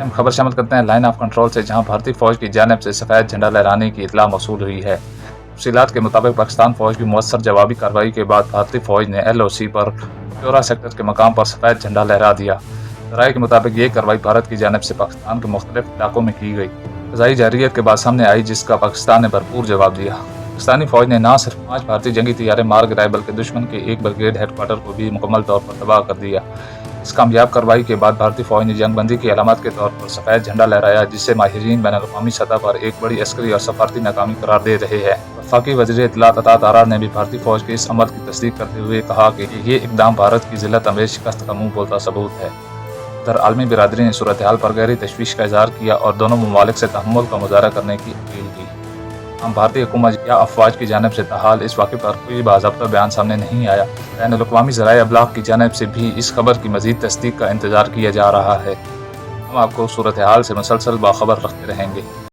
ہم خبر شامل کرتے ہیں لائن آف کنٹرول سے، جہاں بھارتی فوج کی جانب سے سفید جھنڈا لہرانے کی اطلاع موصول ہوئی ہے۔ تفصیلات کے مطابق پاکستان فوج کی مؤثر جوابی کارروائی کے بعد بھارتی فوج نے LOC پر پیورا سیکٹر کے مقام پر سفید جھنڈا لہرا دیا۔ ذرائع کے مطابق یہ کارروائی بھارت کی جانب سے پاکستان کے مختلف علاقوں میں کی گئی۔ فضائی جارحیت کے بعد سامنے آئی، جس کا پاکستان نے بھرپور جواب دیا۔ پاکستانی فوج نے نہ صرف 5 بھارتی جنگی طیارے مار گرائے بلکہ دشمن کے ایک بریگیڈ ہیڈ کوارٹر کو بھی مکمل طور پر تباہ کر دیا۔ اس کامیاب کارروائی کے بعد بھارتی فوج نے جنگ بندی کی علامت کے طور پر سفید جھنڈا لہرایا، جسے ماہرین بین الاقوامی سطح پر ایک بڑی عسکری اور سفارتی ناکامی قرار دے رہے ہیں۔ وفاقی وزیر اطلاعات عطا آرار نے بھی بھارتی فوج کے اس عمل کی تصدیق کرتے ہوئے کہا کہ یہ اقدام بھارت کی ذلت انگیز شکست کا منہ بولتا ثبوت ہے۔ ادھر عالمی برادری نے صورتحال پر گہری تشویش کا اظہار کیا اور دونوں ممالک سے تحمل کا مظاہرہ کرنے کی اپیل کی۔ ہم بھارتی حکومت یا افواج کی جانب سے تاحال اس واقعے پر کوئی باضابطہ بیان سامنے نہیں آیا۔ بین الاقوامی ذرائع ابلاغ کی جانب سے بھی اس خبر کی مزید تصدیق کا انتظار کیا جا رہا ہے۔ ہم آپ کو صورتحال سے مسلسل باخبر رکھتے رہیں گے۔